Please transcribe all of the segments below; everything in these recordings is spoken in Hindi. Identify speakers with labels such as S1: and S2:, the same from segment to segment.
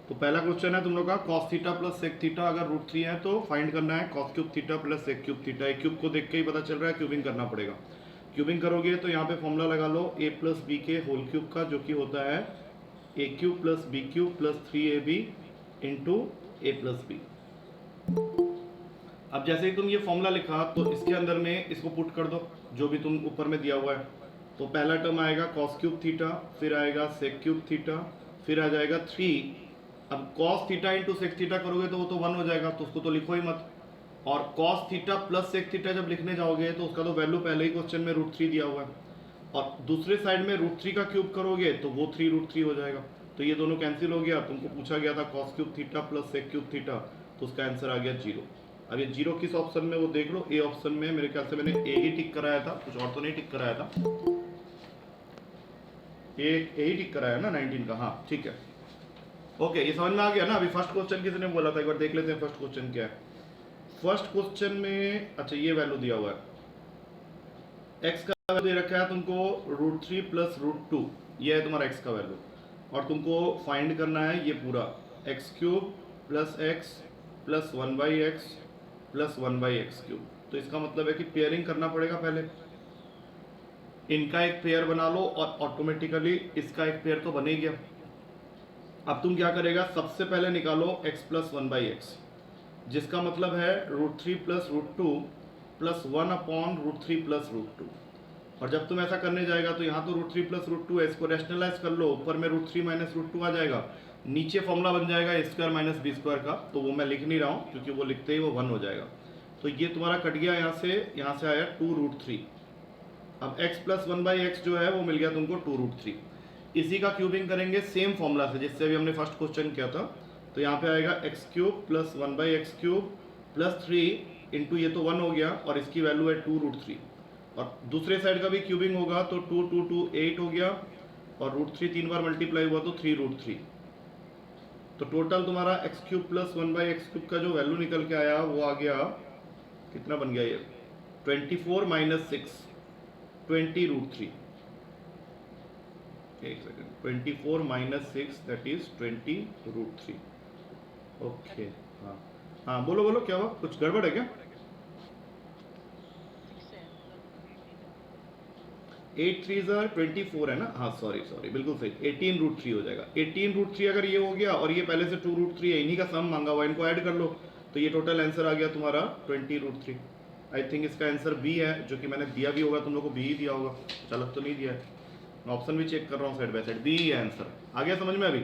S1: तो पहला क्वेश्चन है तुम लोग का cos theta plus sec theta अगर रूट 3 है तो फाइंड करना है cos cube theta plus sec cube theta. एक क्यूब को देख के ही पता चल रहा है क्यूबिंग करना पड़ेगा। क्यूबिंग करोगे तो यहाँ पे फॉर्मूला लगा लो a प्लस बी के होल क्यूब का, जो कि होता है a cube plus b cube plus 3ab into a plus b. अब जैसे ही तुम ये फॉर्मूला लिखा तो इसके अंदर में इसको पुट कर दो जो भी तुम ऊपर में दिया हुआ है। तो पहला टर्म आएगा cos क्यूब थीटा, फिर आएगा sec क्यूब थीटा, फिर आ जाएगा 3। अब cos theta into sec theta करोगे तो वो तो 1 हो जाएगा, तो उसको तो लिखो ही मत। और cos theta plus sec theta जब लिखने जाओगे तो उसका तो वैल्यू पहले ही क्वेश्चन में रूट 3 दिया हुआ है, और दूसरे साइड में रूट 3 का क्यूब करोगे तो वो 3 रूट 3 हो जाएगा। तो ये दोनों कैंसिल हो गया। तुमको पूछा गया था cos cube theta plus sec cube theta, तो उसका आंसर आ गया 0। अब ये 0 किस ऑप्शन में वो देख लो। ए ऑप्शन में मेरे ख्याल से मैंने ए ही टिक कराया था, कुछ और तो नहीं टिक कराया था। ए ही टिक कराया ना 19 का, हाँ ठीक है। ओके, ये समझ में आ गया ना। अभी फर्स्ट क्वेश्चन किसी ने बोला था, एक बार देख लेते हैं फर्स्ट क्वेश्चन क्या है। फर्स्ट क्वेश्चन में अच्छा ये वैल्यू दिया हुआ है, x का वैल्यू दे रखा है तुमको रूट 3 प्लस रूट 2, ये है तुम्हारा x का वैल्यू। और तुमको फाइंड करना है ये पूरा x cube plus x plus 1/x plus 1/x cube. तो इसका मतलब है कि पेयरिंग करना पड़ेगा पहले। इनका एक पेयर बना लो और ऑटोमेटिकली इसका एक पेयर तो बन ही गया। अब तुम क्या करेगा, सबसे पहले निकालो x प्लस 1/x, जिसका मतलब है root 3 plus root 2 plus 1 upon root 3 plus root 2। और जब तुम ऐसा करने जाएगा तो यहाँ तो रूट 3 प्लस रूट 2 है, इसको रैशनलाइज कर लो, ऊपर में रूट 3 माइनस रूट 2 आ जाएगा, नीचे फॉर्मूला बन जाएगा ए स्क्वायर माइनस बी स्क्वायर का। तो वो मैं लिख नहीं रहा हूँ क्योंकि वो लिखते ही वो 1 हो जाएगा। तो ये तुम्हारा कट गया, यहाँ से आया 2 रूट 3। अब x प्लस 1/x जो है वो मिल गया तुमको 2 रूट 3। इसी का क्यूबिंग करेंगे सेम फॉर्मूला से जिससे अभी हमने फर्स्ट क्वेश्चन किया था। तो यहाँ पे आएगा x cube plus 1/x cube plus 3 into ये तो 1 हो गया और इसकी वैल्यू है 2 रूट 3। और दूसरे साइड का भी क्यूबिंग होगा तो 2 2 2 8 हो गया, और रूट 3 3 बार मल्टीप्लाई हुआ तो 3 रूट 3। तो टोटल तुम्हारा x cube plus 1/x cube का जो वैल्यू निकल के आया वो आ गया, कितना बन गया ये, 24 माइनस 6 20 रूट 3। एक second, 24 minus 6 that is 20 root 3। Okay, हाँ हाँ बोलो बोलो, क्या हुआ, कुछ गड़बड़ है क्या? 8 3 24 है ना, हाँ सॉरी सॉरी बिल्कुल सही, 18 रूट 3 हो जाएगा। 18 रूट 3 अगर ये हो गया और ये पहले से 2 रूट 3 है, इन्हीं का सम मांगा हुआ, इनको ऐड कर लो तो ये टोटल आंसर आ गया तुम्हारा 20 रूट 3। आई थिंक इसका आंसर बी है, जो कि मैंने दिया भी होगा, तुम लोग को बी ही दिया होगा, गलत तो नहीं दिया है। मैं ऑप्शन भी चेक कर रहा हूँ साइड बाय साइड, बी ही है आंसर। आ गया समझ में अभी?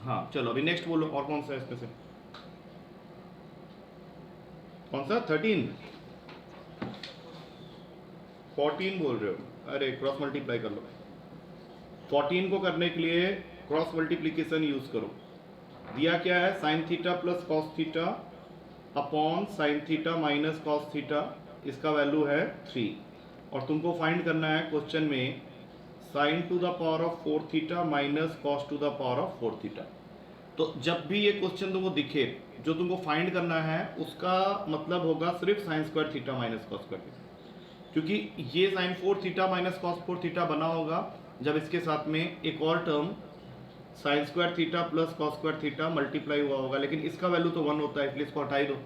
S1: हाँ चलो अभी नेक्स्ट बोलो, और कौन सा है इसमें से, कौन सा 13 14 बोल रहे हो? अरे क्रॉस मल्टीप्लाई कर लो। 14 को करने के लिए क्रॉस मल्टीप्लीकेशन यूज करो। दिया क्या है, sign theta plus cos theta upon sine theta minus cos theta, इसका वैल्यू है 3। और तुमको फाइंड करना है क्वेश्चन में sign to the power of 4 theta minus cos two the power of 4 theta. तो जब भी ये क्वेश्चन तुमको दिखे, जो तुमको फाइंड करना है उसका मतलब होगा सिर्फ sine square theta minus cos square theta, क्योंकि ये sine 4 theta minus cos 4 theta बना होगा जब इसके साथ में एक और term sine square theta plus cos square theta multiply हुआ होगा, लेकिन इसका वैल्यू तो 1 होता है, इसलिए इसको हटाई दो।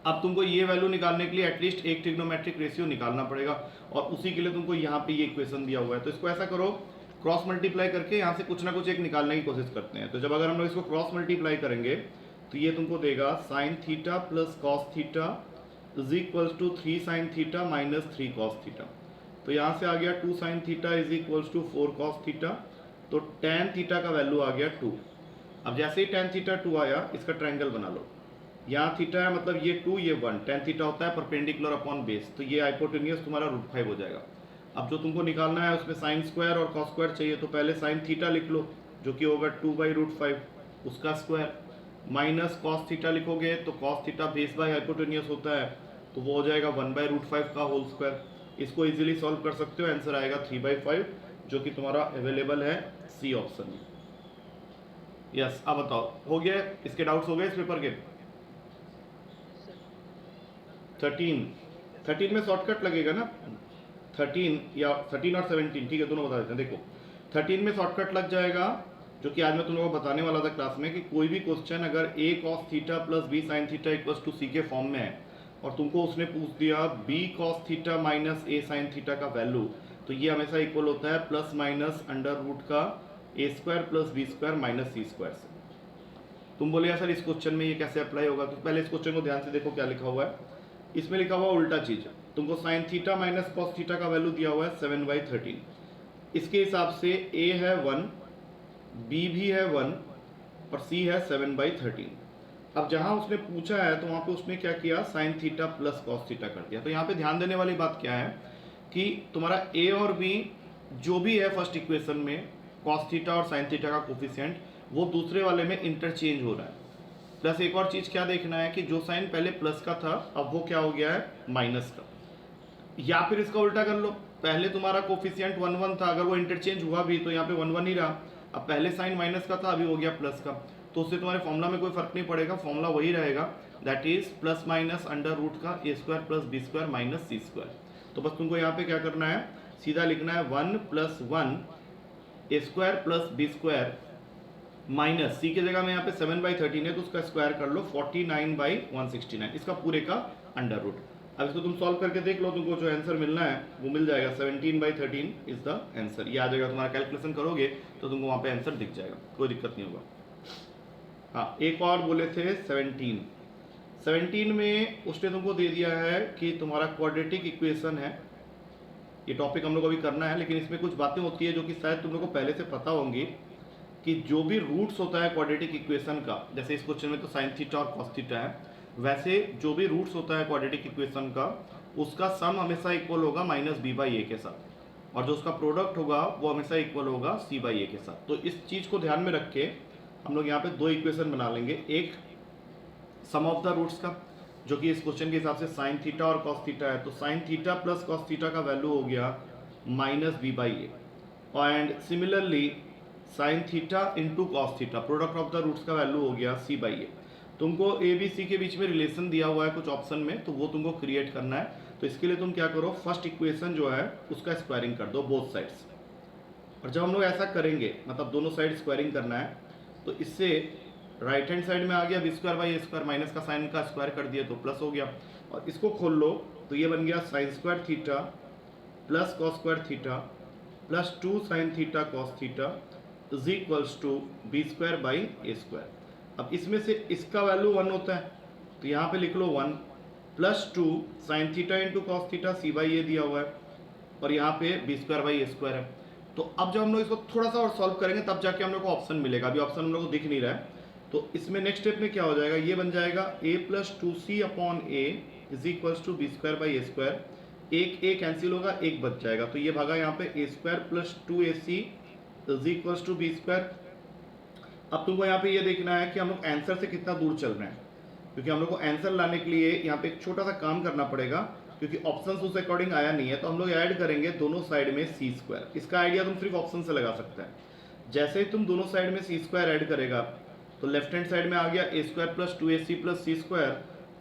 S1: अब तुमको ये वैल्यू निकालने के लिए एटलीस्ट एक ट्रिग्नोमेट्रिक रेशियो निकालना पड़ेगा, और उसी के लिए तुमको यहाँ पे ये इक्वेशन दिया हुआ है। तो इसको ऐसा करो, क्रॉस मल्टीप्लाई करके यहाँ से कुछ ना कुछ एक निकालने की कोशिश करते हैं। तो जब अगर हम लोग इसको क्रॉस मल्टीप्लाई करेंगे तो ये तुमको देगा sine theta plus cos theta is equals to 3 sine theta minus 3 cos theta. तो यहाँ से आ गया 2 sine theta is equals to 4 cos theta. तो tan थीटा का वैल्यू आ गया 2। अब जैसे ही tan थीटा 2 आया, इसका ट्रायंगल बना लो। यहाँ थीटा है मतलब ये 2 ये 1, tan थीटा होता है परपेंडिकुलर अपॉन बेस, तो ये हाइपोटेन्यूज तुम्हारा √5 हो जाएगा। अब जो तुमको निकालना है उसमें साइन स्क्वायर और कॉस स्क्वायर चाहिए, तो पहले साइन थीटा लिख लो जो कि होगा 2/√5 उसका स्क्वायर, माइनस कॉस थीटा लिखोगे तो cos theta base by hypotenuse होता है, तो वो हो जाएगा 1/√5 का होल स्क्वायर। इसको इजीली सॉल्व कर सकते हो, आंसर आएगा 3/5, जो कि तुम्हारा अवेलेबल है सी ऑप्शन में। यस, अब बताओ हो गया, इसके डाउट्स हो गए इस पेपर के? 13 में शॉर्टकट लगेगा ना, 13 या 13 और 17, ठीक है दोनों बता देते हैं। देखो 13 में शॉर्टकट लग जाएगा जो कि आज मैं तुम लोगों को बताने वाला था क्लास में, कि कोई भी क्वेश्चन अगर a cos theta plus b sin theta equals to c के फॉर्म में है और तुमको उसने पूछ दिया b cos theta minus a sin theta का वैल्यू, तो ये हमेशा इक्वल होता है प्लस माइनस अंडर रूट का a square plus B square minus C square से। तुम बोले सर इस क्वेश्चन में ये कैसे अप्लाई होगा, तो पहले इस क्वेश्चन को ध्यान से देखो क्या लिखा हुआ है। इसमें लिखा हुआ उल्टा चीज, तुमको sign theta minus cos theta का वैल्यू दिया हुआ है 7/13। इसके हिसाब से a है 1, b भी है 1 और c है 7/13। अब जहां उसने पूछा है तो वहां पे उसने क्या किया, sign theta plus cos theta कर दिया। तो यहाँ पे ध्यान देने वाली बात क्या है कि तुम्हारा a और b जो भी है फर्स्ट इक्वेशन में, कॉस थीटा और साइन थीटा का कोफिशिएंट, वो दूसरे वाले में इंटरचेंज हो रहा है। प्लस एक और चीज क्या देखना है कि जो साइन पहले प्लस का था अब वो क्या हो गया है, माइनस का। या फिर इसका उल्टा कर लो, पहले तुम्हारा कोफिशिएंट 1 1 था, अगर वो इंटरचेंज हुआ भी तो यहाँ पे 1 1 ही रहा। अब पहले साइन माइनस का था, अभी हो गया प्लस का, तो उससे तुम्हारे फॉर्मूला में कोई फर्क नहीं पड़ेगा, फॉर्मूला वही रहेगा, that is plus minus under root का a square plus B square minus C square. तो बस तुमको यहाँ पे क्या करना है, सीधा लिखना है 1 + 1 a square plus B square minus c की जगह में यहाँ पे 7/13 है तो उसका स्क्वायर कर लो 49/169, इसका पूरे का अंडर रूट। अब इसको तुम सॉल्व करके देख लो, तुमको जो आंसर मिलना है वो मिल जाएगा। 17/13 इज द आंसर, ये आ जाएगा। तुम्हारा कैलकुलेशन करोगे तो तुमको वहाँ पे आंसर दिख जाएगा, कोई दिक्कत नहीं होगा। हाँ, एक और बोले थे 17 में उसने तुमको दे दिया है कि तुम्हारा क्वाड्रेटिक इक्वेशन है। ये टॉपिक हम लोग अभी करना है, लेकिन इसमें कुछ बातें होती है जो कि शायद तुम लोग को पहले से पता होंगी, कि जो भी रूट्स होता है क्वाड्रेटिक इक्वेशन का, जैसे इस क्वेश्चन में तो साइन थीटा और कॉस थीटा है, वैसे जो भी रूट्स होता है क्वाड्रेटिक इक्वेशन का, उसका सम हमेशा इक्वल होगा -b/a के साथ, और जो उसका प्रोडक्ट होगा वो हमेशा इक्वल होगा c/a के साथ। तो इस चीज़ को ध्यान में रख के हम लोग यहाँ पे दो इक्वेशन बना लेंगे, एक सम ऑफ द रूट्स का, जो कि इस क्वेश्चन के हिसाब से साइन थीटा और कॉस थीटा है, तो sine theta plus cos theta का वैल्यू हो गया -b/a, and similarly sine theta into cos theta, product of the roots का वैल्यू हो गया c/a। तुमको a b c के बीच में रिलेशन दिया हुआ है कुछ ऑप्शन में, तो वो तुमको क्रिएट करना है। तो इसके लिए तुम क्या करो, फर्स्ट इक्वेशन जो है उसका स्क्वायरिंग कर दो बोथ साइड्स। और जब हम लोग ऐसा करेंगे, मतलब दोनों साइड स्क्वायरिंग करना है, तो इससे राइट हैंड साइड में आ गया b² माइनस का साइन का स्क्वायर कर दिया तो प्लस हो गया, और इसको खोल लो तो ये बन गया sine square theta plus cos square theta plus 2 sine theta cos theta is equals to b²/a²। अब इसमें से इसका वैल्यू 1 होता है, तो यहाँ पे लिख लो 1 plus 2 sine theta into cos theta c/a दिया हुआ है, और यहाँ पे b²/a² है। तो अब जब हम लोग इसको थोड़ा सा और सॉल्व करेंगे तब जाके हम लोग को ऑप्शन मिलेगा, अभी ऑप्शन हम लोग को दिख नहीं रहा है। तो इसमें नेक्स्ट स्टेप में क्या हो जाएगा, ये बन जाएगा a + 2c/a is equals to b²/a²। एक कैंसिल होगा, एक बच जाएगा, तो ये भागा यहाँ पे a² plus 2ac is equals to b²। अब तुमको यहाँ पे ये देखना है कि हम लोग आंसर से कितना दूर चल रहे हैं, क्योंकि हम लोग को आंसर लाने के लिए यहाँ पे एक छोटा सा काम करना पड़ेगा, क्योंकि ऑप्शन उस अकॉर्डिंग आया नहीं है। तो हम लोग ऐड करेंगे दोनों साइड में c²। इसका आइडिया तुम सिर्फ ऑप्शन से लगा सकते हैं। जैसे ही तुम दोनों साइड में c² ऐड करेगा तो लेफ्ट हैंड साइड में आ गया a² plus 2ac plus c²,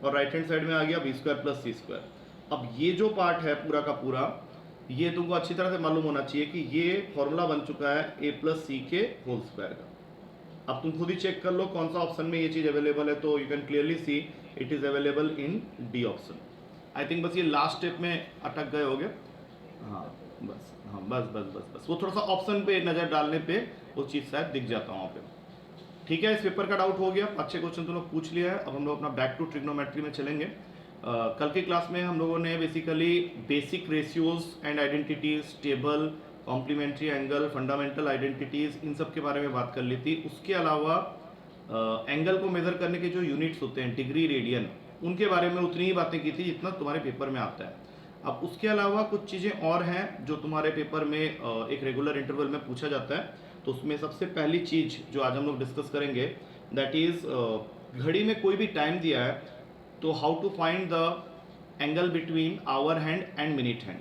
S1: और राइट हैंड साइड में आ गया b² प्लस c²। अब ये जो पार्ट है पूरा का पूरा, ये तुमको अच्छी तरह से मालूम होना चाहिए कि ये फॉर्मूला बन चुका है a + c के होल स्क्वायर का। अब तुम खुद ही चेक कर लो कौन सा ऑप्शन में ये चीज़ अवेलेबल है, तो you can clearly see it is available in D option. I think बस ये लास्ट स्टेप में अटक गए होगे। हाँ बस, हाँ बस वो थोड़ा सा ऑप्शन पे नज़र डालने पे वो चीज़ शायद दिख जाता वहाँ पे। ठीक है, इस पेपर का डाउट हो गया, अच्छे क्वेश्चन तुम लोग पूछ लिया है। अब हम लोग अपना बैक टू ट्रिग्नोमेट्री में चलेंगे। कल की क्लास में हम लोगों ने basically basic ratios and identities, table, complementary angle, fundamental identities, इन सब के बारे में बात कर ली थी। उसके अलावा एंगल को मेजर करने के जो यूनिट्स होते हैं, डिग्री, रेडियन, उनके बारे में उतनी ही बातें की थी जितना तुम्हारे पेपर में आता है। अब उसके अलावा कुछ चीज़ें और हैं जो तुम्हारे पेपर में एक रेगुलर इंटरवल में पूछा जाता है। तो उसमें सबसे पहली चीज़ जो आज हम लोग डिस्कस करेंगे, दैट इज़ घड़ी में कोई भी टाइम दिया है तो how to find the angle between hour hand and minute hand.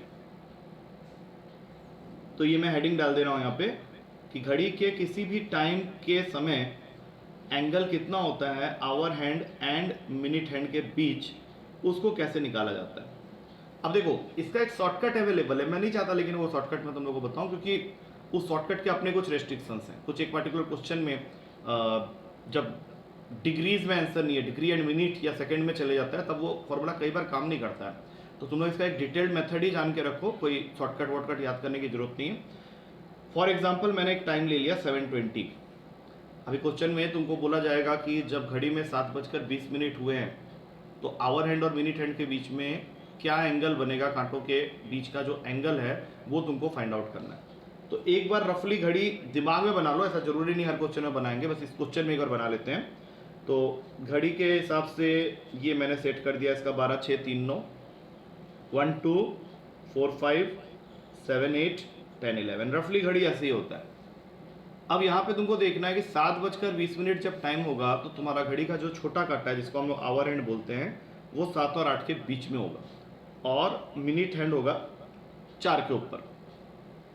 S1: तो ये मैं हेडिंग डाल दे रहा हूँ यहाँ पे कि घड़ी के किसी भी टाइम के समय एंगल कितना होता है hour hand and minute hand के बीच, उसको कैसे निकाला जाता है। अब देखो, इसका एक शॉर्टकट अवेलेबल है, मैं नहीं चाहता लेकिन वो शॉर्टकट मैं तुम लोगों को बताऊं, क्योंकि उस शॉर्टकट के अपने कुछ रेस्ट्रिक्शंस हैं। कुछ एक पर्टिकुलर क्वेश्चन में जब डिग्रीज में आंसर नहीं है, डिग्री एंड मिनट या सेकंड में चले जाता है, तब वो फॉर्मूला कई बार काम नहीं करता है। तो तुम लोग इसका एक डिटेल्ड मेथड ही जान के रखो, कोई शॉर्टकट वॉर्टकट याद करने की जरूरत नहीं है। फॉर एग्जाम्पल मैंने एक टाइम ले लिया 7:20। अभी क्वेश्चन में तुमको बोला जाएगा कि जब घड़ी में 7:20 हुए हैं तो आवर हैंड और मिनट हैंड के बीच में क्या एंगल बनेगा, कांटों के बीच का जो एंगल है वो तुमको फाइंड आउट करना है। तो एक बार रफली घड़ी दिमाग में बना लो, ऐसा जरूरी नहीं हर क्वेश्चन में बनाएंगे, बस इस क्वेश्चन में एक बार बना लेते हैं। तो घड़ी के हिसाब से ये मैंने सेट कर दिया इसका 12, 6, 3, 9, 1, 2, 4, 5, 7, 8, 10, 11, रफली घड़ी ऐसे ही होता है। अब यहाँ पे तुमको देखना है कि 7:20 जब टाइम होगा तो तुम्हारा घड़ी का जो छोटा काटा है जिसको हम लोग आवर हैंड बोलते हैं वो 7 और 8 के बीच में होगा और मिनट हैंड होगा 4 के ऊपर।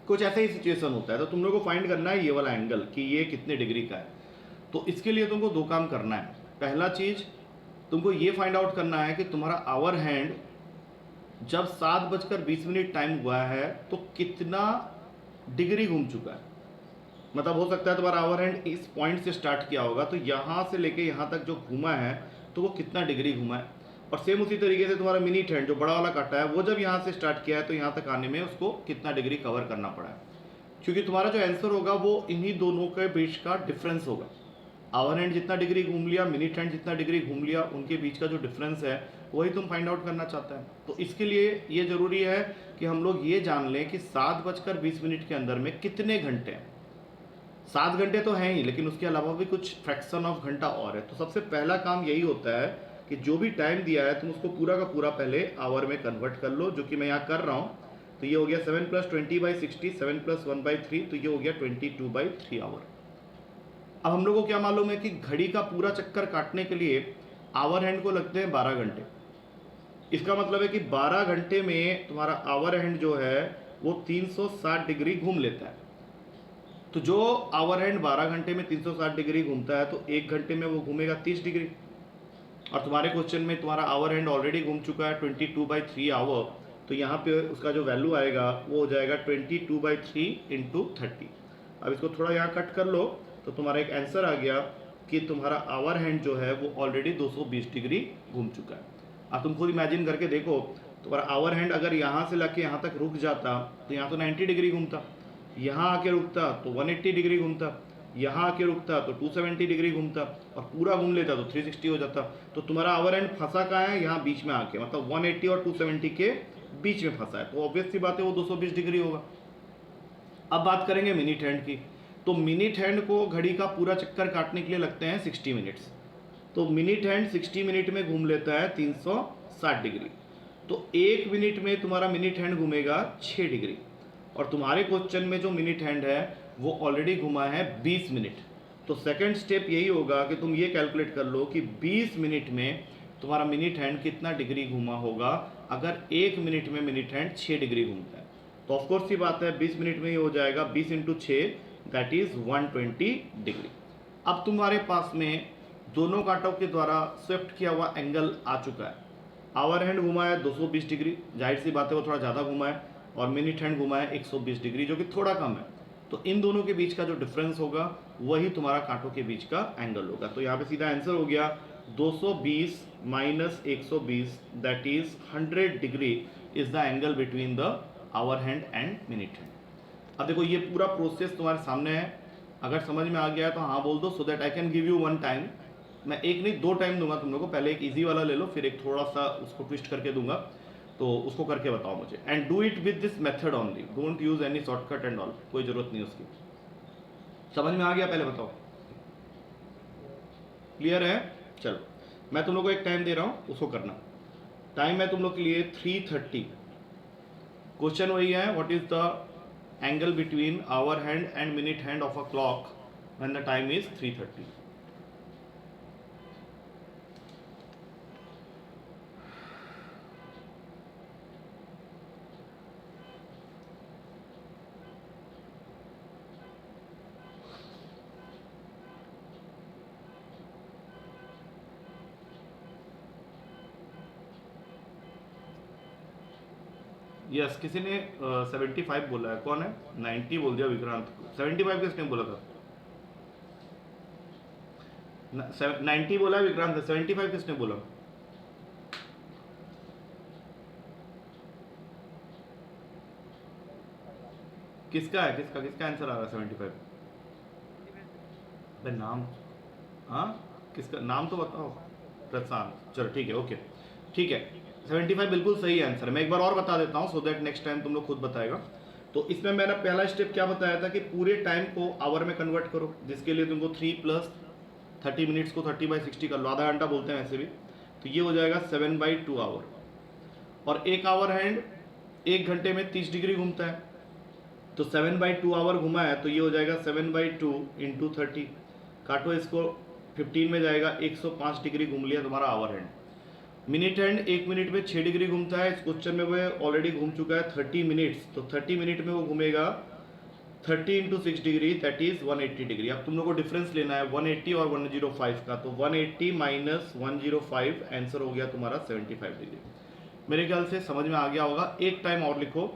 S1: कुछ ऐसा ही सिचुएशन होता है। तो तुम लोग को फाइंड करना है ये वाला एंगल कि ये कितने डिग्री का है। तो इसके लिए तुमको दो काम करना है। पहला चीज तुमको ये फाइंड आउट करना है कि तुम्हारा आवर हैंड जब 7:20 टाइम हुआ है तो कितना डिग्री घूम चुका है। मतलब हो सकता है तुम्हारा आवर हैंड इस पॉइंट से स्टार्ट किया होगा तो यहाँ से लेके यहाँ तक जो घूमा है तो वो कितना डिग्री घूमा है। और सेम उसी तरीके से तुम्हारा मिनट हैंड जो बड़ा वाला काटा है वो जब यहाँ से स्टार्ट किया है तो यहाँ तक आने में उसको कितना डिग्री कवर करना पड़ा है। क्योंकि तुम्हारा जो आंसर होगा वो इन्हीं दोनों के बीच का डिफरेंस होगा। आवर हैंड जितना डिग्री घूम लिया, मिनट हैंड जितना डिग्री घूम लिया, उनके बीच का जो डिफरेंस है वही तुम फाइंड आउट करना चाहता है। तो इसके लिए ये जरूरी है कि हम लोग ये जान लें कि 7:20 के अंदर में कितने घंटे हैं। 7 घंटे तो हैं ही, लेकिन उसके अलावा भी कुछ फ्रैक्शन ऑफ घंटा और है। तो सबसे पहला काम यही होता है कि जो भी टाइम दिया है तुम उसको पूरा का पूरा पहले आवर में कन्वर्ट कर लो, जो कि मैं यहाँ कर रहा हूँ। तो ये हो गया 7 + 20/60, 7 + 1/3, तो ये हो गया 22/3 आवर। अब हम लोग को क्या मालूम है कि घड़ी का पूरा चक्कर काटने के लिए आवर हैंड को लगते हैं 12 घंटे। इसका मतलब है कि 12 घंटे में तुम्हारा आवर हैंड जो है वो 360 डिग्री घूम लेता है। तो जो आवर हैंड 12 घंटे में 360 डिग्री घूमता है तो एक घंटे में वो घूमेगा 30 डिग्री। और तुम्हारे क्वेश्चन में तुम्हारा आवर हैंड ऑलरेडी घूम चुका है 22/3 आवर, तो यहाँ पे उसका जो वैल्यू आएगा वो हो जाएगा 22/3 × 30। अब इसको थोड़ा यहाँ कट कर लो तो तुम्हारा एक आंसर आ गया कि तुम्हारा आवर हैंड जो है वो ऑलरेडी 220 डिग्री घूम चुका है। अब तुम खुद इमेजिन करके देखो, तुम्हारा आवर हैंड अगर यहाँ से लाके यहाँ तक रुक जाता तो यहाँ तो 90 डिग्री घूमता, यहाँ आके रुकता तो 180 डिग्री घूमता, यहाँ आके रुकता तो 270 डिग्री घूमता, और पूरा घूम लेता तो 360 हो जाता। तो तुम्हारा आवर हैंड फंसा कहाँ है, यहाँ बीच में आके, मतलब 180 और 270 के बीच में फंसा है। तो ऑब्वियस सी बात है वो 220 डिग्री होगा। अब बात करेंगे मिनट हैंड की। तो मिनट हैंड को घड़ी का पूरा चक्कर काटने के लिए लगते हैं 60 मिनट्स। तो मिनट हैंड 60 मिनट में घूम लेता है 360 डिग्री। तो एक मिनट में तुम्हारा मिनट हैंड घूमेगा 6 डिग्री। और तुम्हारे क्वेश्चन में जो मिनट हैंड है वो ऑलरेडी घुमा है 20 मिनट। तो सेकंड स्टेप यही होगा कि तुम ये कैलकुलेट कर लो कि 20 मिनट में तुम्हारा मिनट हैंड कितना डिग्री घुमा होगा अगर एक मिनट में मिनट हैंड 6 डिग्री घूमता है। तो ऑफकोर्स ही बात है 20 मिनट में ये हो जाएगा 20 × 6, दैट इज 120 डिग्री। अब तुम्हारे पास में दोनों कांटों के द्वारा स्वेप्ट किया हुआ एंगल आ चुका है। आवर हैंड घुमा है 220 डिग्री, जाहिर सी बात है वो थोड़ा ज़्यादा घुमा है, और मिनट हैंड घुमा है 120 डिग्री जो कि थोड़ा कम है। तो इन दोनों के बीच का जो डिफरेंस होगा वही तुम्हारा कांटों के बीच का एंगल होगा। तो यहाँ पे सीधा आंसर हो गया 220 - 120, that is 100 degree is the angle between the hour hand and minute hand. अब देखो ये पूरा प्रोसेस तुम्हारे सामने है, अगर समझ में आ गया है तो हाँ बोल दो, so that I can give you one time. मैं एक नहीं 2 टाइम दूंगा तुम लोगों को, पहले एक इजी वाला ले लो फिर एक थोड़ा सा उसको ट्विस्ट करके दूंगा, तो उसको करके बताओ मुझे। And do it with this method only, don't use any shortcut and all, कोई जरूरत नहीं उसकी। समझ में आ गया, पहले बताओ क्लियर है। चलो मैं तुम लोग को एक टाइम दे रहा हूँ, उसको करना। टाइम है तुम लोग के लिए 3:30। क्वेश्चन वही है, what is the angle between hour hand and minute hand of a clock when the time is 3:30। Yes, किसी ने 75 बोला है, कौन है? 90 बोल दिया विक्रांत को। 75 किसने बोला था? 90 बोला है विक्रांत, 75 किसने बोला? किसका है, किसका किसका आंसर आ रहा है 75? अरे नाम, हाँ किसका नाम तो बताओ। प्रशांत, चलो ठीक है, ओके ठीक है। 75 बिल्कुल सही आंसर है। मैं एक बार और बता देता हूँ सो दैट नेक्स्ट टाइम तुम लोग खुद बताएगा। तो इसमें मैंने पहला स्टेप क्या बताया था कि पूरे टाइम को आवर में कन्वर्ट करो, जिसके लिए तुमको 3 प्लस 30 मिनट्स को 30/60 कर लो, आधा घंटा बोलते हैं वैसे भी। तो ये हो जाएगा 7/2 आवर। और एक आवर हैंड 1 घंटे में 30 डिग्री घूमता है, तो 7/2 आवर घुमा है तो ये हो जाएगा 7/2 इंटू 30। काटो इसको, 15 में जाएगा, 105 डिग्री घूम लिया तुम्हारा hour hand. Minute hand 1 minute में 6 डिग्री घूमता है, इस क्वेश्चन में वो ऑलरेडी घूम चुका है 30 मिनट्स, तो 30 मिनट में वो घूमेगा 30 into 6 degree, that is 180 degree. अब तुम लोग को डिफरेंस लेना है 180 और 105 का, तो 180 माइनस 105 आंसर हो गया तुम्हारा 75 डिग्री। मेरे ख्याल से समझ में आ गया होगा। एक टाइम और लिखो,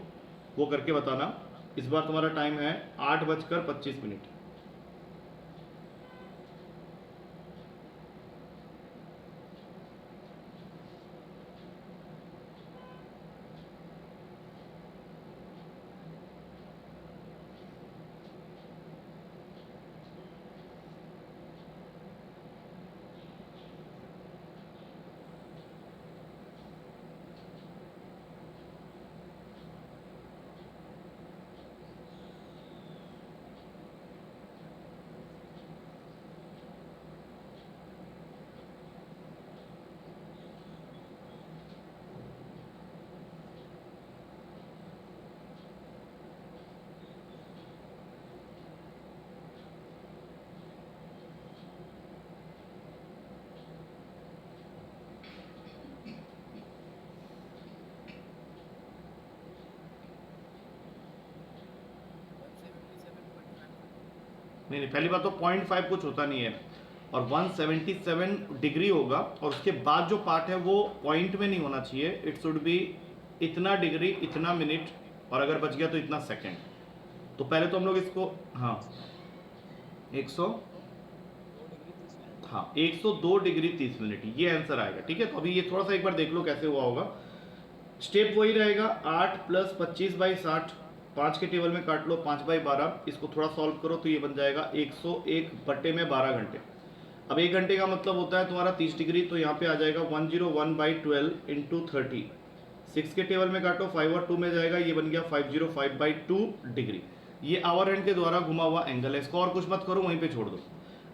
S1: वो करके बताना। इस बार तुम्हारा टाइम है 8:25। नहीं नहीं, पहली बात तो 0.5 कुछ होता नहीं है, और 177 डिग्री होगा, और उसके बाद जो पार्ट है वो पॉइंट में नहीं होना चाहिए। इट शुड बी इतना डिग्री, इतना मिनट, और अगर बच गया तो इतना सेकंड। तो पहले तो हम लोग इसको, हाँ 100, हाँ 102 डिग्री 30 मिनट, ये आंसर आएगा। ठीक है, तो अभी ये थोड़ा सा एक बार देख लो कैसे हुआ होगा। स्टेप वही रहेगा, 8 प्लस 25/60, 5 के टेबल में काट लो, 5/12, इसको थोड़ा सॉल्व करो तो ये बन जाएगा 101/12 घंटे। अब 1 घंटे का मतलब होता है तुम्हारा 30 डिग्री, तो यहाँ पे आ जाएगा 101/12 इंटू 30। 6 के टेबल में काटो, 5 और 2 में जाएगा, ये बन गया 505/2 डिग्री। ये आवर हैंड के द्वारा घुमा हुआ एंगल है, इसको और कुछ मत करो, वहीं पे छोड़ दो।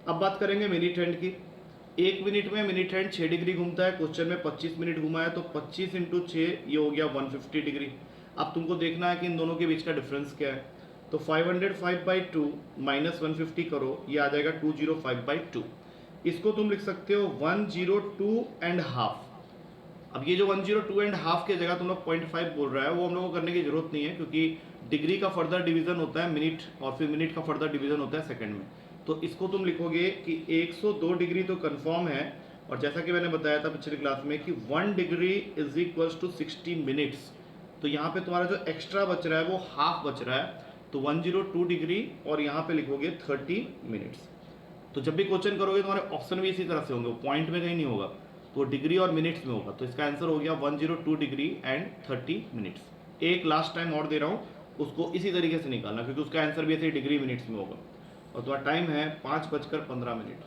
S1: अब बात करेंगे मिनट हैंड की। 1 मिनट में मिनट हैंड 6 डिग्री घूमता है, क्वेश्चन में 25 मिनट घुमा है, तो 25 इंटू 6 ये हो गया 150 डिग्री। अब तुमको देखना है कि इन दोनों के बीच का डिफरेंस क्या है, तो 505/2 माइनस 150 करो, ये आ जाएगा 205/2। इसको तुम लिख सकते हो 102.5। अब ये जो 102.5 के जगह तुम लोग 0.5 बोल रहा है, वो हम लोग को करने की जरूरत नहीं है, क्योंकि डिग्री का फर्दर डिवीजन होता है मिनट, और फिर मिनट का फर्दर डिवीजन होता है सेकंड में। तो इसको तुम लिखोगे कि 102 डिग्री तो कंफर्म है, और जैसा कि मैंने बताया था पिछली क्लास में कि 1 degree is equals to 60 minutes. तो यहाँ पे तुम्हारा जो एक्स्ट्रा बच रहा है वो हाफ बच रहा है, तो 102 डिग्री और यहाँ पे लिखोगे 30 मिनट्स। तो जब भी क्वेश्चन करोगे तुम्हारे ऑप्शन भी इसी तरह से होंगे, पॉइंट में कहीं नहीं होगा, तो डिग्री और मिनट्स में होगा। तो इसका आंसर हो गया 102 डिग्री एंड 30 मिनट्स। एक लास्ट टाइम और दे रहा हूँ, उसको इसी तरीके से निकालना, क्योंकि उसका आंसर भी ऐसे डिग्री मिनट्स में होगा। और तुम्हारा टाइम है 5:15।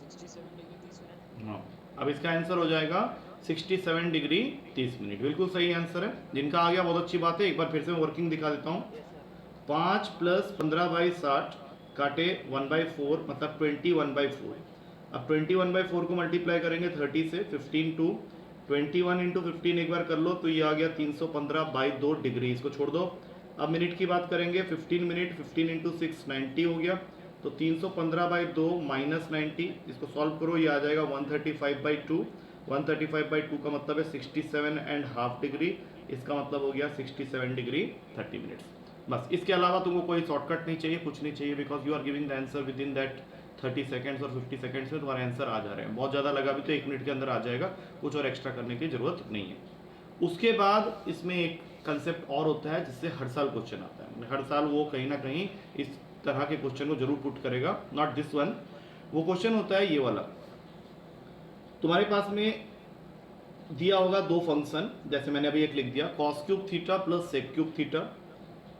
S2: 67 डिग्री 30 मिनट।
S1: हाँ, अब इसका आंसर हो जाएगा 67 डिग्री 30 मिनट। बिल्कुल सही आंसर है। जिनका आ गया बहुत अच्छी बात है। एक बार फिर से मैं वर्किंग दिखा देता हूँ। 5 + 15/60 काटे 1/4 मतलब 21/4। अब 21/4 को मल्टीप्लाई करेंगे 30 से, 15 टू 21 इंटू 15 एक बार कर लो तो ये आ गया 315/2 डिग्री, इसको छोड़ दो। अब मिनट की बात करेंगे, 15 मिनट 15 इंटू 6 90 हो गया, तो 315/2 माइनस 90, इसको सॉल्व करो, ये आ जाएगा 135/2। 135/2 का मतलब है 67.5 डिग्री, इसका मतलब हो गया 67 डिग्री 30 मिनट्स। बस, इसके अलावा तुमको कोई शॉर्टकट नहीं चाहिए, कुछ नहीं चाहिए, because you are giving the answer within that 30 seconds और 50 सेकेंड्स में तुम्हारे आंसर आ जा रहे हैं। बहुत ज़्यादा लगा भी तो 1 मिनट के अंदर आ जाएगा, कुछ और एक्स्ट्रा करने की जरूरत नहीं है। उसके बाद इसमें एक कंसेप्ट और होता है जिससे हर साल क्वेश्चन आता है, हर साल वो कहीं ना कहीं इस तरह के क्वेश्चन को जरूर पुट करेगा, नॉट दिस वन। वो क्वेश्चन होता है ये वाला, तुम्हारे पास में दिया होगा दो फंक्शन, जैसे मैंने अभी एक लिख दिया cos cube theta plus sec cube theta.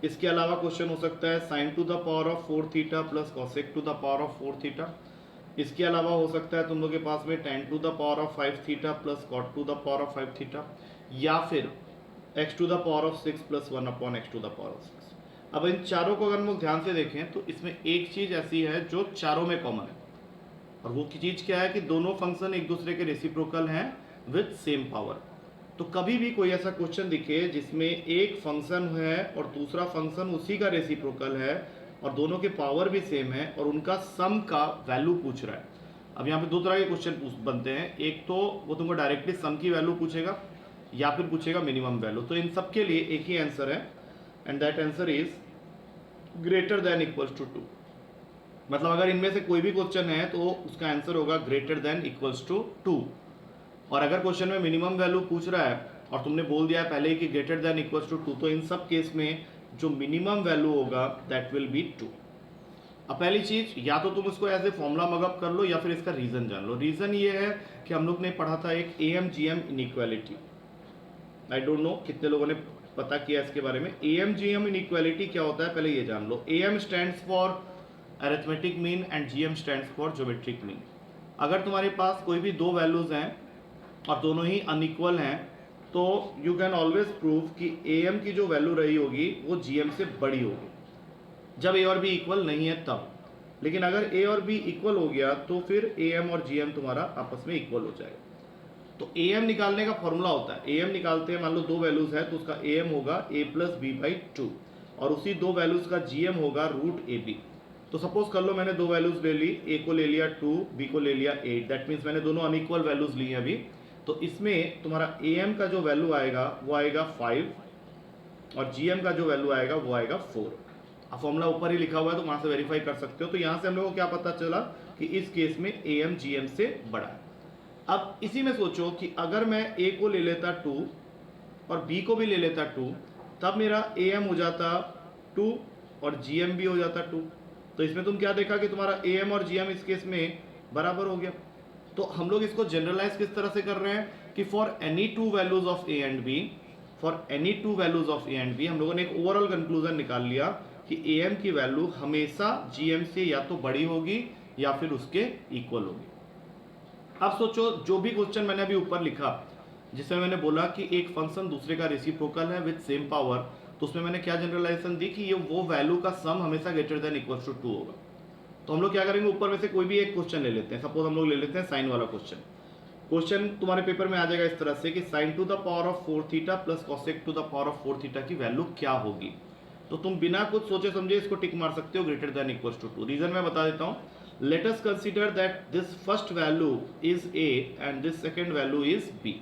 S1: इसके अलावा क्वेश्चन हो सकता है sin to the power of 4 theta plus cosec to the power of 4 theta. इसके अलावा हो सकता है तुम लोग के पास में tan to the power of 5 theta plus cot to the power of 5 theta, या फिर x to the power of 6 plus 1/x to the power of 6। अब इन चारों को अगर हम लोग ध्यान से देखें तो इसमें एक चीज ऐसी है जो चारों में कॉमन है, और वो चीज क्या है कि दोनों फंक्शन एक दूसरे के रेसिप्रोकल हैं विद सेम पावर। तो कभी भी कोई ऐसा क्वेश्चन दिखे जिसमें एक फंक्शन है और दूसरा फंक्शन उसी का रेसिप्रोकल है और दोनों के पावर भी सेम है और उनका सम का वैल्यू पूछ रहा है। अब यहाँ पे दो तरह के क्वेश्चन बनते हैं, एक तो वो तुमको डायरेक्टली सम की वैल्यू पूछेगा या फिर पूछेगा मिनिमम वैल्यू। तो इन सब के लिए एक ही आंसर है, and that answer is greater than equals to 2। मतलब अगर इनमें से कोई भी क्वेश्चन है तो उसका आंसर होगा ग्रेटर देन इक्वल्स टू 2। और अगर क्वेश्चन में मिनिमम वैल्यू पूछ रहा है और तुमने बोल दिया है पहले ही कि ग्रेटर देन इक्वल्स टू 2, तो इन सब केस में जो मिनिमम वैल्यू होगा दैट विल बी 2। अब पहली चीज, या तो तुम इसको एज ए फॉर्मूला मगअप कर लो या फिर इसका रीजन जान लो। रीजन ये है कि हम लोग ने पढ़ा था एक AMGM inequality, I don't know कितने लोगों ने पता किया इसके बारे में। AMGM इनइक्वालिटी क्या होता है पहले ये जान लो। AM stands for arithmetic mean and GM stands for geometric mean. अगर तुम्हारे पास कोई भी दो वैल्यूज हैं और दोनों ही अनइक्वल हैं तो यू कैन ऑलवेज प्रूव कि AM की जो वैल्यू रही होगी वो GM से बड़ी होगी, जब A और B इक्वल नहीं है तब। लेकिन अगर A और B इक्वल हो गया तो फिर AM और GM तुम्हारा आपस में इक्वल हो जाएगा। तो AM निकालने का फॉर्मूला होता है, AM निकालते हैं, मान लो दो वैल्यूज है तो उसका AM होगा A प्लस B/2 और उसी दो वैल्यूज का GM होगा √AB। तो सपोज कर लो मैंने दो वैल्यूज ले ली, A को ले लिया 2, B को ले लिया 8, दैट मीन्स मैंने दोनों अनइक्वल वैल्यूज ली हैं अभी। तो इसमें तुम्हारा AM का जो वैल्यू आएगा वो आएगा 5 और GM का जो वैल्यू आएगा वो आएगा 4। अब फॉर्मूला ऊपर ही लिखा हुआ है तो वहां से वेरीफाई कर सकते हो। तो यहाँ से हम लोग को क्या पता चला कि इस केस में AM GM से बड़ा है। अब इसी में सोचो कि अगर मैं A को ले लेता 2 और B को भी ले लेता 2, तब मेरा AM हो जाता 2 और GM भी हो जाता 2। तो इसमें तुम क्या देखा कि तुम्हारा AM और GM इस केस में बराबर हो गया। तो हम लोग इसको जनरलाइज किस तरह से कर रहे हैं कि for any two values of A and B, for any two values of A and B, हम लोगों ने एक ओवरऑल कंक्लूजन निकाल लिया कि AM की वैल्यू हमेशा GM से या तो बड़ी होगी या फिर उसके इक्वल होगी। अब सोचो जो भी क्वेश्चन मैंने अभी ऊपर लिखा जिसमें मैंने बोला कि एक फंक्शन दूसरे का रेसिप्रोकल है विद सेम पावर, तो उसमें मैंने क्या जनरलाइजेशन दी कि ये वो वैल्यू का सम हमेशा ग्रेटर देन इक्वल्स टू 2 होगा। तो हम लोग क्या करेंगे, ऊपर में से कोई भी एक क्वेश्चन ले लेते हैं। सपोज हम लोग ले लेते हैं साइन वाला क्वेश्चन। क्वेश्चन तुम्हारे पेपर में आ जाएगा इस तरह से कि sin to the power of 4 theta plus cosec to the power of 4 theta की वैल्यू क्या होगी। तो तुम बिना कुछ सोचे समझे इसको टिक मार सकते हो greater than equals to 2। Reason मैं बता देता हूँ। Let us consider that this first value is A and this second value is B।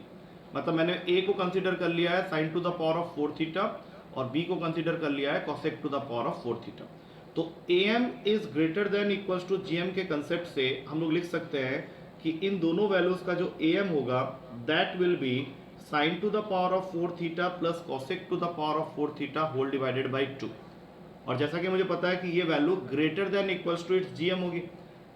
S1: मतलब मैंने A को कंसीडर कर लिया है sin to the power of 4 theta और B को कंसीडर कर लिया है cosec to the power of 4 theta. तो AM is greater than equals to GM के कंसेप्ट से हम लोग लिख सकते हैं कि इन दोनों वैल्यूज का जो AM होगा that will be sin to the power of 4 theta plus cosec to the power of 4 theta whole divided by 2। और जैसा कि मुझे पता है कि ये value greater than equals to its GM होगी,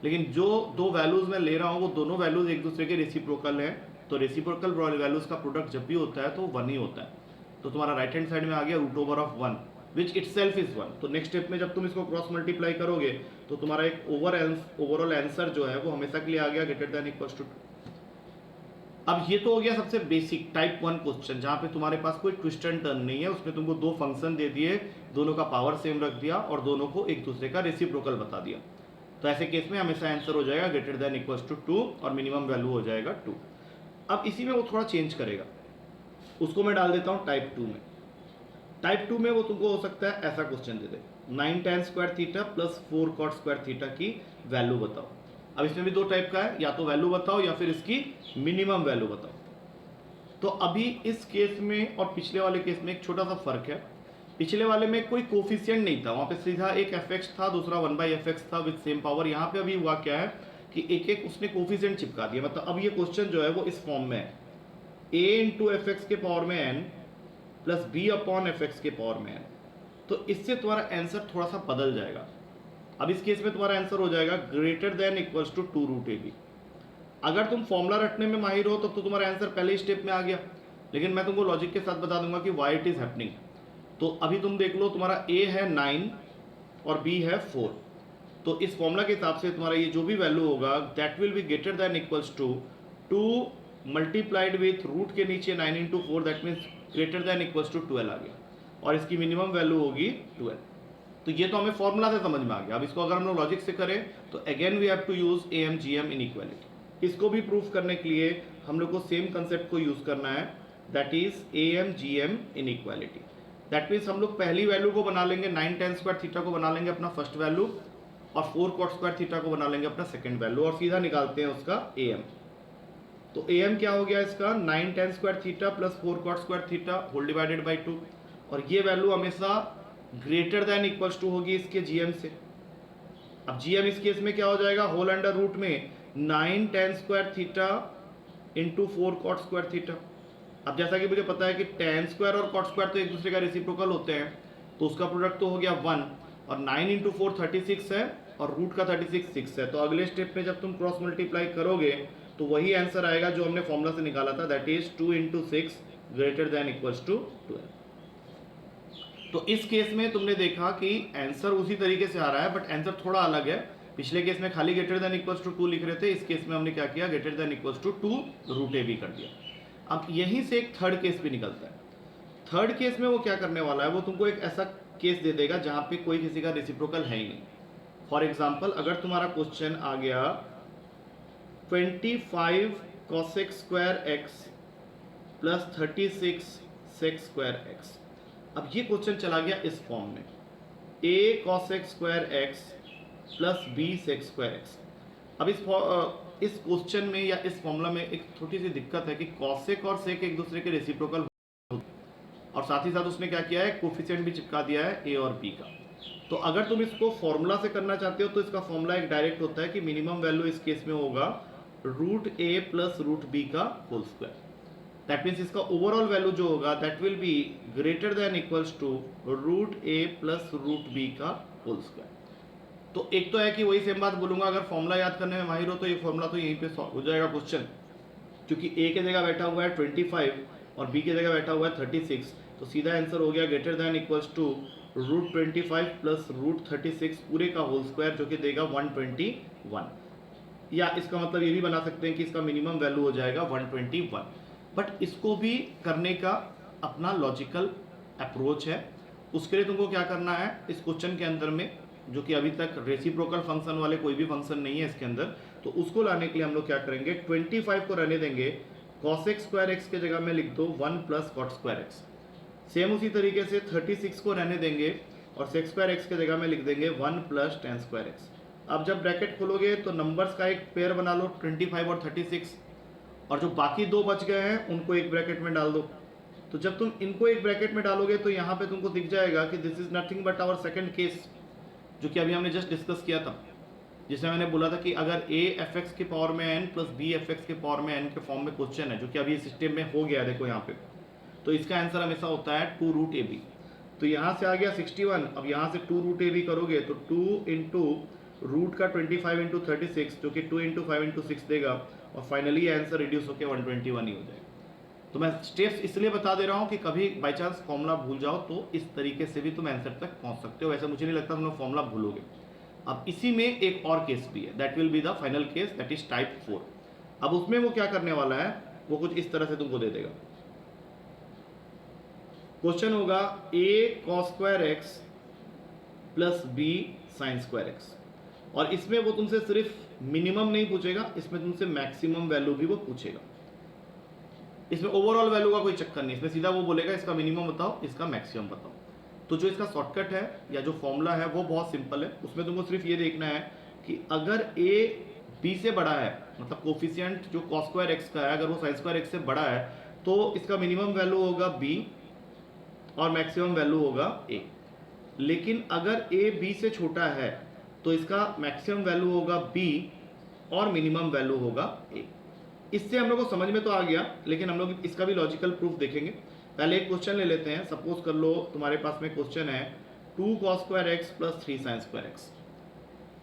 S1: लेकिन जो दो वैल्यूज मैं ले रहा हूँ वो दोनों वैल्यूज एक दूसरे के रेसिप्रोकल हैं। तो रेसिप्रोकल वैल्यूज का प्रोडक्ट जब भी होता है तो 1 ही होता है। तो तुम्हारा राइट हैंड साइड में आ गया √1 विच इटसेल्फ इज 1। तो नेक्स्ट स्टेप में जब तुम इसको क्रॉस मल्टीप्लाई करोगे तो तुम्हारा एक ओवरऑल आंसर जो है वो हमेशा के लिए आ गया ग्रेटर देन इक्वल्स टू 2। अब ये तो हो गया सबसे बेसिक टाइप 1 क्वेश्चन जहां पे तुम्हारे पास कोई ट्विस्ट एंड टर्न नहीं है। उसमें तुमको दो फंक्शन दे दिए, दोनों का पावर सेम रख दिया और दोनों को एक दूसरे का रेसिप्रोकल बता दिया। तो ऐसे केस में हमेशा आंसर हो जाएगा ग्रेटर देन इक्वल्स टू 2 और मिनिमम वैल्यू हो जाएगा 2। अब इसी में वो थोड़ा चेंज करेगा, उसको मैं डाल देता हूँ टाइप 2 में। टाइप 2 में वो तुमको हो सकता है ऐसा क्वेश्चन दे दे, 9 tan square theta plus 4 cot square theta की वैल्यू बताओ। अब इसमें भी दो टाइप का है, या तो वैल्यू बताओ या फिर इसकी मिनिमम वैल्यू बताओ। तो अभी इस केस में और पिछले वाले केस में एक छोटा सा फर्क है। पिछले वाले में कोई कोफिशिएंट नहीं था, वहां पे सीधा एक fx था, दूसरा 1/fx था विद सेम पावर। यहाँ पे अभी हुआ क्या है कि एक एक उसने कोफिशिएंट चिपका दिया। मतलब अब ये क्वेश्चन जो है वो इस फॉर्म में है, a इंटू एफ एक्स के पावर में n plus B upon F X के पावर में n। तो इससे तुम्हारा आंसर थोड़ा सा बदल जाएगा। अब इस केस में तुम्हारा आंसर हो जाएगा greater than equals to 2 root A B. अगर तुम फॉर्मूला रटने में माहिर हो तब तो तुम्हारा आंसर पहले ही स्टेप में आ गया, लेकिन मैं तुमको लॉजिक के साथ बता दूंगा कि वाई इट इज हैपनिंग। तो अभी तुम देख लो, तुम्हारा a है 9 और b है 4। तो इस फॉर्मूला के हिसाब से तुम्हारा ये जो भी वैल्यू होगा that will be greater than equals to 2 multiplied with root के नीचे 9 into 4, that means greater than equals to 12 आ गया, और इसकी मिनिमम वैल्यू होगी 12। तो ये तो हमें फॉर्मूला से समझ में आ गया। अब इसको अगर हम लोग लॉजिक से करें तो again we have to use M G M inequality. इसको भी प्रूफ करने के लिए हम लोग को सेम कंसेप्ट को यूज करना है, that is a M G M inequality. That means हम लोग पहली वैल्यू को बना लेंगे, 9 tan स्क्वायर थीटा को बना लेंगे अपना फर्स्ट वैल्यू, और 4 cot स्क्वायर थीटा को बना लेंगे अपना सेकंड वैल्यू, और सीधा निकालते हैं उसका ए एम। तो ए एम क्या हो गया इसका, 9 tan square theta plus 4 cot square theta whole divided by 2, और ये वैल्यू हमेशा ग्रेटर देन इक्वल्स टू होगी इसके जीएम से। अब जीएम इस केस में क्या हो जाएगा, होल अंडर रूट में 9 tan square theta into 4 cot square theta. अब जैसा कि मुझे पता है कि tan स्क्वायर और cot स्क्वायर तो एक दूसरे का रेसिप्रोकल होते हैं, तो उसका प्रोडक्ट तो हो गया 1, और 9 इंटू 4 36 है, और रूट का 36 6 है। तो अगले स्टेप में जब तुम क्रॉस मल्टीप्लाई करोगे तो वही आंसर आएगा जो हमने फॉर्मूला से निकाला था, that is 2 into 6 greater than equals to 12। तो इस केस में तुमने देखा कि आंसर उसी तरीके से आ रहा है, बट आंसर थोड़ा अलग है। पिछले केस में खाली ग्रेटर देन इक्वल्स टू 2 लिख रहे थे, इस केस में हमने क्या किया, greater than equals to 2 root a भी कर दिया। अब यहीं से एक थर्ड केस भी निकलता है। थर्ड केस में वो क्या करने वाला है, वो तुमको एक ऐसा केस दे देगा जहां पे कोई किसी का रेसिप्रोकल है ही नहीं। फॉर एग्जाम्पल, अगर तुम्हारा क्वेश्चन आ गया 25 cosec square x plus 36 sec square x. अब ये क्वेश्चन चला गया इस फॉर्म में, a cosec square x plus b sec square x. अब इस क्वेश्चन में या इस फॉर्मूला में एक छोटी सी दिक्कत है कि cosec और sec एक दूसरे के रेसिप्रोकल, और साथ ही साथ उसने क्या किया है, कोफिशिएंट भी चिपका दिया है a और b का। तो अगर तुम इसको फॉर्मूला से करना चाहते हो तो इसका फॉर्मूला एक डायरेक्ट होता है कि मिनिमम वैल्यू इस केस में होगा root a plus root b का होल स्क्वायर। दैट मीन्स इसका ओवरऑल वैल्यू जो होगा that will be greater than equals to root a plus root b का होल स्क्वायर। तो एक तो है कि वही सेम बात बोलूंगा, अगर फॉर्मूला याद करने में माहिर हो तो ये फॉर्मूला तो यहीं पे सॉल्व हो जाएगा क्वेश्चन, क्योंकि a के जगह बैठा हुआ है 25 और b के जगह बैठा हुआ है 36। तो सीधा आंसर हो गया greater than equals to root 25 plus root 36 पूरे का होल स्क्वायर, जो कि देगा 121। या इसका मतलब ये भी बना सकते हैं कि इसका मिनिमम वैल्यू हो जाएगा 121। बट इसको भी करने का अपना लॉजिकल अप्रोच है। उसके लिए तुमको क्या करना है, इस क्वेश्चन के अंदर में जो कि अभी तक रेसिप्रोकल फंक्शन वाले कोई भी फंक्शन नहीं है इसके अंदर, तो उसको लाने के लिए हम लोग क्या करेंगे, 25 को रहने देंगे, cosec स्क्वायर एक्स के जगह में लिख दो 1 plus cot square x. Same उसी तरीके से 36 को रहने देंगे और sec स्क्वायर एक्स के जगह में लिख देंगे 1 प्लस tan स्क्वायर एक्स। अब जब ब्रैकेट खोलोगे तो नंबर्स का एक पेयर बना लो 25 और 36, और जो बाकी दो बच गए हैं उनको एक ब्रैकेट में डाल दो। तो जब तुम इनको एक ब्रैकेट में डालोगे तो यहाँ पे तुमको दिख जाएगा कि this is nothing but our second case, जो कि अभी हमने जस्ट डिस्कस किया था, जिसमें मैंने बोला था कि अगर a fx के पावर में n प्लस b fx के पावर में n के फॉर्म में क्वेश्चन है, जो कि अभी सिस्टम में हो गया, देखो यहाँ पे, तो इसका आंसर हमेशा होता है 2 रूट ए बी। तो यहाँ से आ गया 61, अब यहाँ से 2 रूट ए बी करोगे तो 2 इंटू रूट का 25 इंटू 36, जो कि 2 इंटू 5 इंटू 6 देगा, और फाइनली आंसर रिड्यूस होकर 121 ही हो जाएगा। तो मैं स्टेप्स इसलिए बता दे रहा हूँ कि कभी बाई चांस फॉर्मूला भूल जाओ तो इस तरीके से भी तुम आंसर तक पहुँच सकते हो। वैसे मुझे नहीं लगता तुम लोग फॉर्मूला भूलोगे। अब इसी में एक और केस भी है, that will be the final case, that is type 4। अब उसमें वो क्या करने वाला है, वो कुछ इस तरह से तुमको दे देगा। क्वेश्चन होगा a cos square x plus b sin square x. और इसमें वो तुमसे सिर्फ मिनिमम नहीं पूछेगा, इसमें तुमसे मैक्सिमम वैल्यू भी वो पूछेगा। इसमें ओवरऑल वैल्यू का कोई चक्कर नहीं, इसमें सीधा वो बोलेगा इसका मिनिमम बताओ, इसका मैक्सिमम बताओ। तो जो इसका शॉर्टकट है या जो फॉर्मूला है वो बहुत सिंपल है। उसमें तुमको सिर्फ ये देखना है कि अगर a b से बड़ा है, मतलब कोफिशिएंट जो cos स्क्वायर x का है अगर वो sin स्क्वायर x से बड़ा है तो इसका मिनिमम वैल्यू होगा b और मैक्सिमम वैल्यू होगा a। लेकिन अगर a b से छोटा है तो इसका मैक्सिमम वैल्यू होगा b और मिनिमम वैल्यू होगा a। इससे हम लोग को समझ में तो आ गया, लेकिन हम लोग इसका भी लॉजिकल प्रूफ देखेंगे। पहले एक क्वेश्चन ले लेते हैं। सपोज कर लो तुम्हारे पास में क्वेश्चन है 2 cos square x plus 3 sin square x।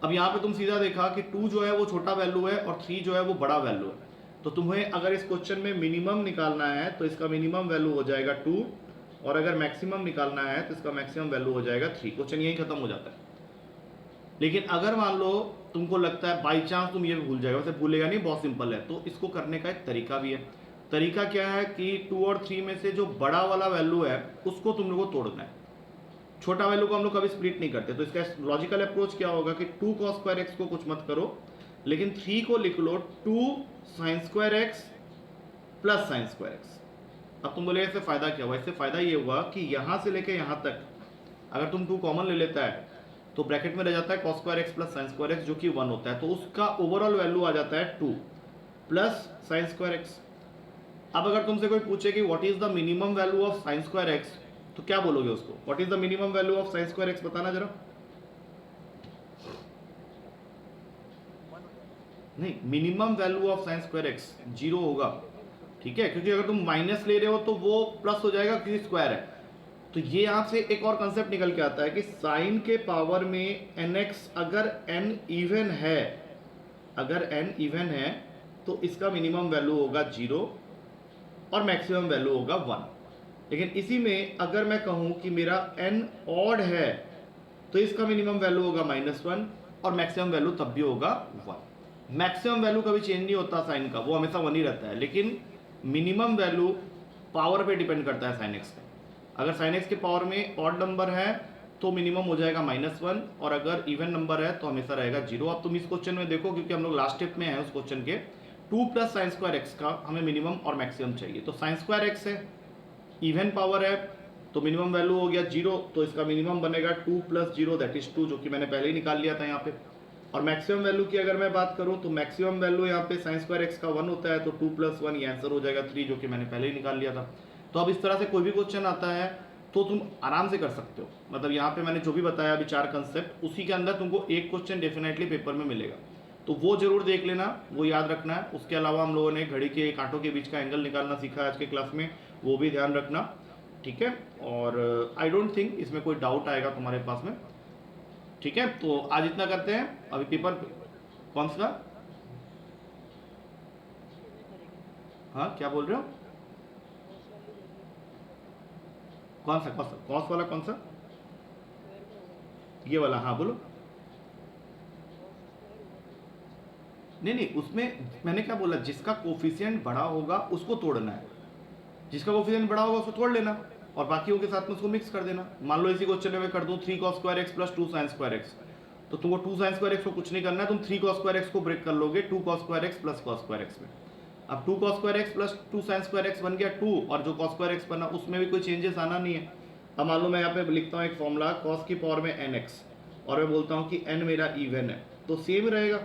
S1: अब यहाँ पे तुम सीधा देखा कि 2 जो है वो छोटा वैल्यू है और 3 जो है वो बड़ा वैल्यू है। तो तुम्हें अगर इस क्वेश्चन में मिनिमम निकालना है तो इसका मिनिमम वैल्यू हो जाएगा 2, और अगर मैक्सिमम निकालना है तो इसका मैक्सिमम वैल्यू हो जाएगा 3। क्वेश्चन यही खत्म हो जाता है। लेकिन अगर मान लो तुमको लगता है बाई चांस तुम ये भी भूल जाएगा, वैसे भूलेगा नहीं, बहुत सिंपल है, तो इसको करने का एक तरीका भी है। तरीका क्या है कि 2 और 3 में से जो बड़ा वाला वैल्यू है उसको तुम लोगों को तोड़ना है। छोटा वैल्यू को हम लोग कभी स्प्लिट नहीं करते। तो इसका लॉजिकल अप्रोच क्या होगा कि 2 cos स्क्वायर x को कुछ मत करो, लेकिन 3 को लिख लो 2 sin square x plus sin square x। अब तुम बोले इससे फायदा क्या हुआ? इससे फायदा ये हुआ कि यहां से लेके यहां तक अगर तुम 2 कॉमन ले लेता है तो ब्रैकेट में रह जाता है cos square x plus sin square x जो कि 1 होता है। तो उसका ओवरऑल वैल्यू आ जाता है 2 प्लस sin स्क्वायर x। अब अगर तुमसे कोई पूछे कि what is the minimum value of sin square x तो क्या बोलोगे उसको? What is the minimum value of sin square x बताना जरा। नहीं, minimum value of sin square x 0 होगा, ठीक है, क्योंकि अगर तुम माइनस ले रहे हो तो वो प्लस हो जाएगा क्योंकि स्क्वायर है। तो ये यहाँ से एक और कंसेप्ट निकल के आता है कि साइन के पावर में nx अगर n इवन है, अगर n इवन है तो इसका मिनिमम वैल्यू होगा 0 और मैक्सिमम वैल्यू होगा 1। लेकिन इसी में अगर मैं कहूँ कि मेरा n ऑड है तो इसका मिनिमम वैल्यू होगा -1 और मैक्सिमम वैल्यू तब भी होगा 1। मैक्सिमम वैल्यू कभी चेंज नहीं होता साइन का, वो हमेशा 1 ही रहता है। लेकिन मिनिमम वैल्यू पावर पे डिपेंड करता है साइन एक्स का। अगर साइन एक्स के पावर में ऑड नंबर है तो मिनिमम हो जाएगा -1 और अगर इवन नंबर है तो हमेशा रहेगा 0। अब तुम इस क्वेश्चन में देखो, क्योंकि हम लोग लास्ट स्टेप में हैं उस क्वेश्चन के, 2 प्लस साइन स्क्वायर एक्स का हमें मिनिमम और मैक्सिमम चाहिए। तो साइन स्क्वायर एक्स है, इवन पावर है, तो मिनिमम वैल्यू हो गया 0, तो इसका मिनिमम बनेगा 2 प्लस 0 दैट इज 2, जो कि मैंने पहले ही निकाल लिया था यहाँ पे। और मैक्सिमम वैल्यू की अगर मैं बात करूँ तो मैक्सिमम वैल्यू यहाँ पे साइन स्क्वायर एक्स का 1 होता है, तो 2 प्लस 1 ये आंसर हो जाएगा 3, जो कि मैंने पहले ही निकाल लिया था। तो अब इस तरह से कोई भी क्वेश्चन आता है तो तुम आराम से कर सकते हो। मतलब यहाँ पे मैंने जो भी बताया अभी 4 कंसेप्ट, उसी के अंदर तुमको एक क्वेश्चन डेफिनेटली पेपर में मिलेगा, तो वो जरूर देख लेना, वो याद रखना है। उसके अलावा हम लोगों ने घड़ी के कांटों के बीच का एंगल निकालना सीखा आज के क्लास में, वो भी ध्यान रखना, ठीक है। और आई डोंट थिंक इसमें कोई डाउट आएगा तुम्हारे पास में, ठीक है। तो आज इतना करते हैं। अभी पेपर कौन सा? हाँ, क्या बोल रहे हो? कौन सा कॉस वाला? कौन सा? ये वाला? हाँ बोलो। नहीं, उसमें मैंने क्या बोला, जिसका कोफिशिएंट बड़ा होगा उसको तोड़ना है, जिसका कोफिशिएंट बड़ा होगा उसको तोड़ लेना और बाकियों के साथ में उसको मिक्स कर देना। मान लो इसी क्वेश्चन में कर दूं 3 cos square x plus 2 sin square x, तो तुमको 2 sin स्क्वायर x को कुछ नहीं करना है, तुम 3 cos स्क्वायर x को ब्रेक कर लोगे 2 cos square x plus cos square x में। अब 2 cos square x plus 2 sin square x बन गया 2, और जो cos स्क्वायर x बना उसमें भी कोई चेंजेस आना नहीं है। अब मान लो मैं यहाँ पे लिखता हूँ एक फॉर्मूला cos की पावर में nx, और मैं बोलता हूँ कि n मेरा इवन है, तो सेम रहेगा,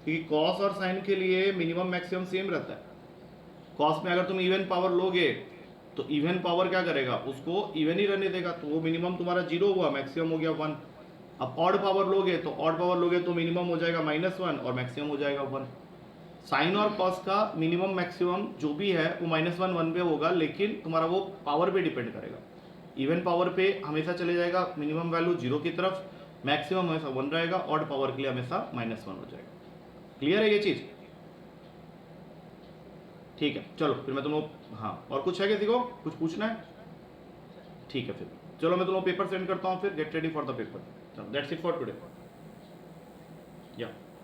S1: क्योंकि cos और sin के लिए मिनिमम मैक्सिमम सेम रहता है। cos में अगर तुम इवन पावर लोगे तो इवन पावर क्या करेगा, उसको इवन ही रहने देगा, तो वो मिनिमम तुम्हारा 0 हुआ, मैक्सिमम हो गया 1। अब ऑड पावर लोगे तो मिनिमम हो जाएगा -1 और मैक्सिमम हो जाएगा 1। साइन और कॉस का मिनिमम मैक्सिमम जो भी है वो -1 1 पे होगा, लेकिन तुम्हारा वो पावर पे डिपेंड करेगा। इवन पावर पे हमेशा चले जाएगा मिनिमम वैल्यू 0 की तरफ, मैक्सिमम हमेशा 1 रहेगा, ऑड पावर के लिए हमेशा -1 हो जाएगा। क्लियर है ये चीज? ठीक है, चलो फिर मैं तुम लोग, हाँ और कुछ है किसी को कुछ पूछना है? ठीक है, फिर चलो मैं तुम लोग पेपर सेंड करता हूँ, फिर get ready for the paper. That's it for today.